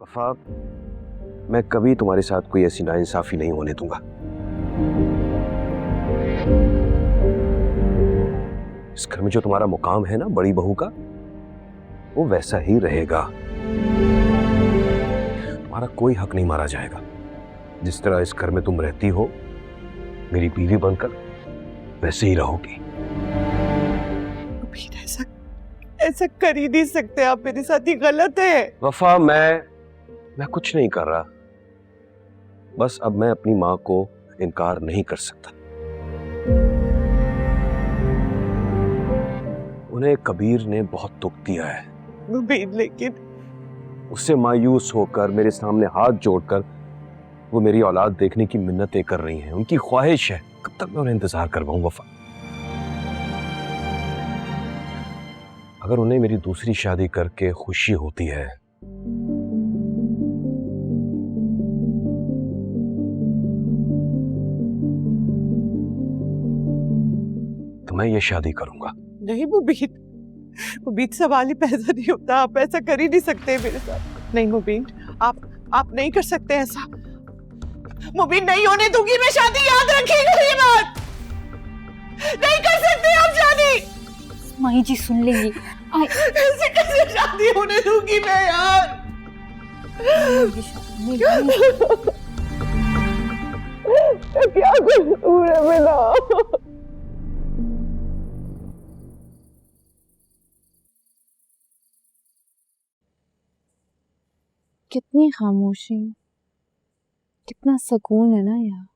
वफा, मैं कभी तुम्हारे साथ कोई ऐसी नाइंसाफी नहीं होने दूंगा। इस घर में जो तुम्हारा मुकाम है ना बड़ी बहू का, वो वैसा ही रहेगा। तुम्हारा कोई हक नहीं मारा जाएगा। जिस तरह इस घर में तुम रहती हो मेरी बीवी बनकर, वैसे ही रहोगी। ऐसा ऐसा कर ही नहीं सकते आप मेरे साथ, ही गलत है। वफा, मैं कुछ नहीं कर रहा, बस अब मैं अपनी माँ को इनकार नहीं कर सकता। उन्हें कबीर ने बहुत दुख दिया है, लेकिन उससे मायूस होकर मेरे सामने हाथ जोड़कर वो मेरी औलाद देखने की मिन्नतें कर रही हैं। उनकी ख्वाहिश है, कब तक मैं उन्हें इंतजार करवाऊं वफा? अगर उन्हें मेरी दूसरी शादी करके खुशी होती है तो मैं ये शादी करूंगा। नहीं मुबीन सवाल ही पैदा नहीं होता। आप ऐसा कर ही नहीं सकते मेरे साथ। नहीं मुबीन, आप नहीं कर सकते ऐसा। मुबीन, नहीं होने दूंगी मैं शादी, याद रखिएगा ये बात। नहीं कर सकते आप शादी। माही जी सुन लेंगी। ऐसे कैसे शादी होने दूंगी मैं यार? क्या कसूर है मेरा? कितनी खामोशी, कितना सुकून है ना यार।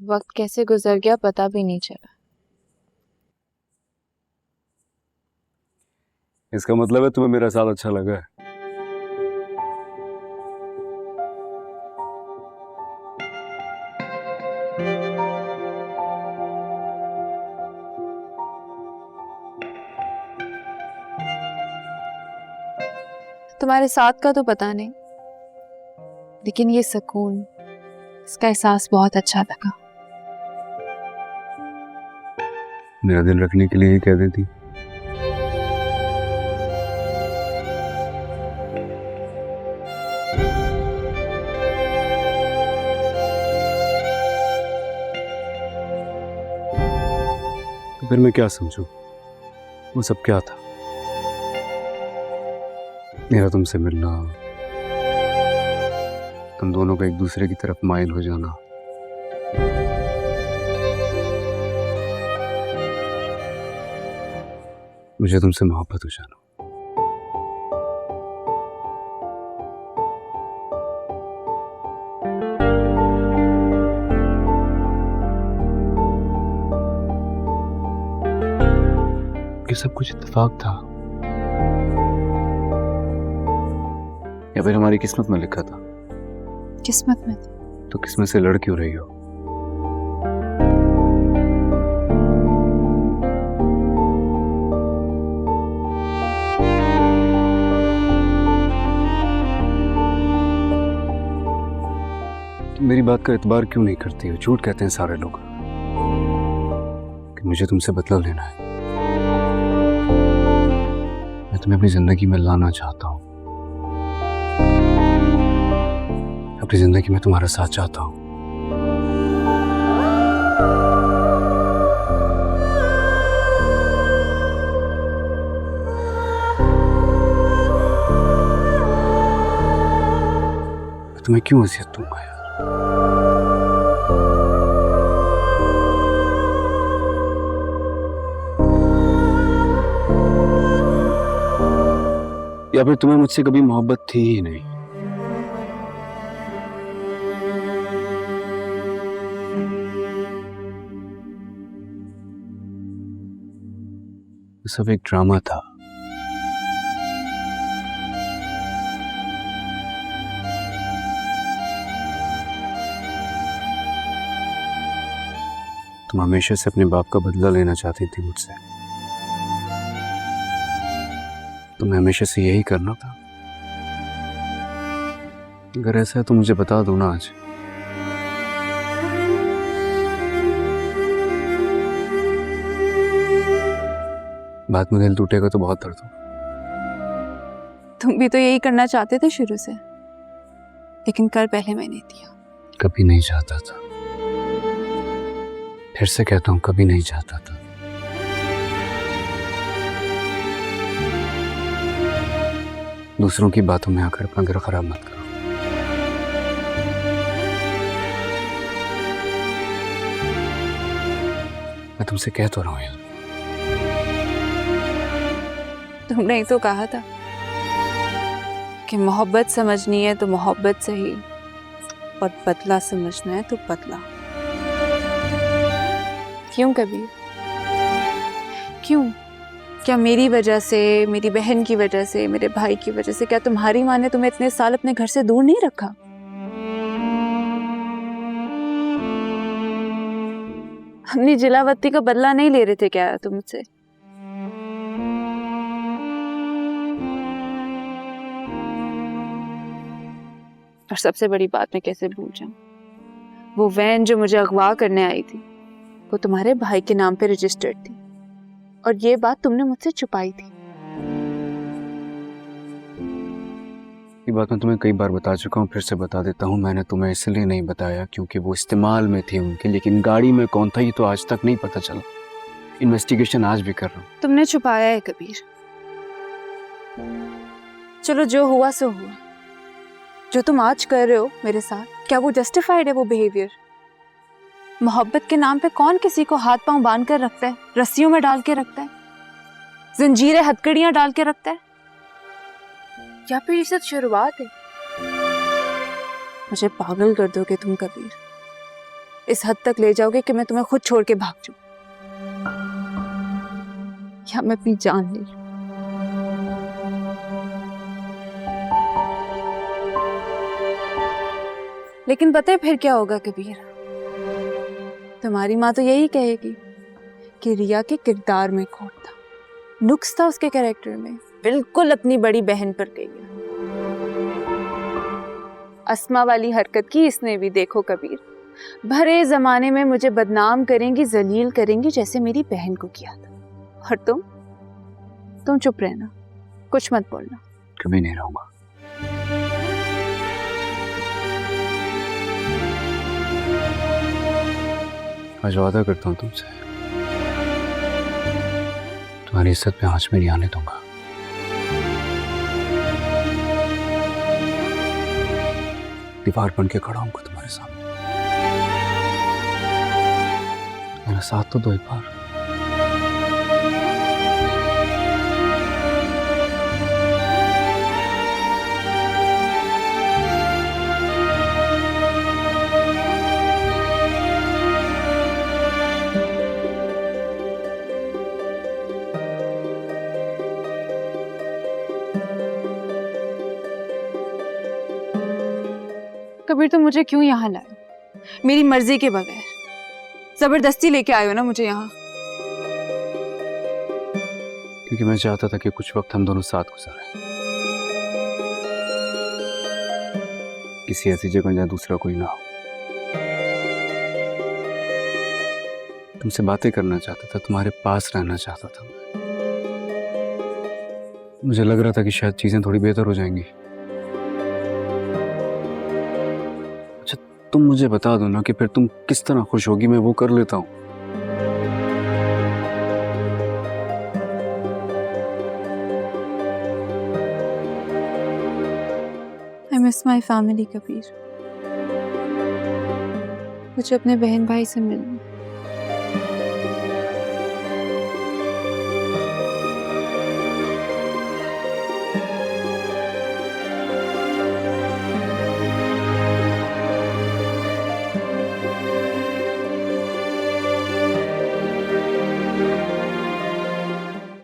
वक्त कैसे गुजर गया पता भी नहीं चला। इसका मतलब है तुम्हें मेरा साथ अच्छा लगा है। तुम्हारे साथ का तो पता नहीं, लेकिन ये सुकून, इसका एहसास बहुत अच्छा लगा। मेरा दिल रखने के लिए ही कह देती। तो फिर मैं क्या समझूं? वो सब क्या था? मेरा तुमसे मिलना, तुम दोनों का एक दूसरे की तरफ माइल हो जाना, मुझे तुमसे मोहब्बत हो जाना। ये सब कुछ इत्तेफाक था या फिर हमारी किस्मत में लिखा था? किस्मत में तो किस्मत से लड़ क्यों रही हो? तुम मेरी बात का इत्बार क्यों नहीं करती हो? झूठ कहते हैं सारे लोग कि मुझे तुमसे बदला लेना है। मैं तुम्हें अपनी जिंदगी में लाना चाहता हूं। अपनी जिंदगी में तुम्हारा साथ चाहता हूं। मैं तुम्हें क्यों अज़ियत दूंगा यार? या फिर तुम्हें मुझसे कभी मोहब्बत थी ही नहीं? सब एक ड्रामा था। तुम हमेशा से अपने बाप का बदला लेना चाहती थी मुझसे। तुम्हें हमेशा से यही करना था। अगर ऐसा है तो मुझे बता दो ना आज। बाद में दिल टूटेगा तो बहुत दर्द होगा। तुम भी तो यही करना चाहते थे शुरू से, लेकिन कर पहले मैंने दिया। कभी नहीं चाहता था, फिर से कहता हूँ कभी नहीं चाहता था। दूसरों की बातों में आकर अपना घर खराब मत करो। मैं तुमसे कह तो रहा हूँ यार। तुमने ही तो कहा था कि मोहब्बत समझनी है तो मोहब्बत सही, और बदला समझना है तो बदला। क्यों कबीर, क्यों? क्या मेरी वजह से, मेरी बहन की वजह से, मेरे भाई की वजह से, क्या तुम्हारी माँ ने तुम्हें इतने साल अपने घर से दूर नहीं रखा? अपनी जिलावती का बदला नहीं ले रहे थे क्या तुम मुझसे? और सबसे बड़ी बात मैं कैसे भूल जाऊं, वो वैन जो मुझे अगवा करने आई थी वो तुम्हारे भाई के नाम पे रजिस्टर्ड थी, और ये बात तुमने मुझसे छुपाई थी। ये बात मैं तुम्हें कई बार बता चुका हूँ, फिर से बता देता हूँ। मैंने तुम्हें इसलिए नहीं बताया क्योंकि वो इस्तेमाल में थी उनके, लेकिन गाड़ी में कौन था ये तो आज तक नहीं पता चला। इन्वेस्टिगेशन आज भी कर रहा हूँ। तुमने छुपाया है कबीर। चलो जो हुआ सो हुआ। जो तुम आज कर रहे हो मेरे साथ, क्या वो जस्टिफाइड है वो बिहेवियर? मोहब्बत के नाम पे कौन किसी को हाथ पांव बांध कर रखता है, रस्सियों में डाल के रखता है, जंजीरें हथकड़ियां डाल के रखता है? या फिर ये सब शुरुआत है? मुझे पागल कर दोगे तुम कबीर, इस हद तक ले जाओगे कि मैं तुम्हें खुद छोड़ के भाग जाऊं, या मैं अपनी जान ले लूं। लेकिन पता है फिर क्या होगा कबीर? तुम्हारी माँ तो यही कहेगी कि रिया के किरदार में खोट था, नुक्स था उसके कैरेक्टर में, बिल्कुल अपनी बड़ी बहन पर गई है। अस्मा वाली हरकत की इसने भी, देखो कबीर, भरे जमाने में मुझे बदनाम करेंगी, जलील करेंगी जैसे मेरी बहन को किया था। और तुम चुप रहना, कुछ मत बोलना। कभी नहीं रहूंगा। आज वादा करता हूँ तुमसे, तुम्हारी इज्जत पे आंच में नहीं आने दूंगा। दीवार बन के खड़ा हूँ तुम्हारे सामने। मेरा साथ तो दो एक बार। कबीर तुम मुझे क्यों यहाँ लाए? मेरी मर्जी के बगैर जबरदस्ती लेके आए हो ना मुझे यहाँ। क्योंकि मैं चाहता था कि कुछ वक्त हम दोनों साथ गुजारें, किसी ऐसी जगह जहाँ दूसरा कोई ना हो। तुमसे बातें करना चाहता था, तुम्हारे पास रहना चाहता था। मुझे लग रहा था कि शायद चीजें थोड़ी बेहतर हो जाएंगी। अच्छा तुम मुझे बता दो ना कि फिर तुम किस तरह खुश होगी, मैं वो कर लेता हूँ। I miss my family Kabir. मुझे अपने बहन भाई से मिलना।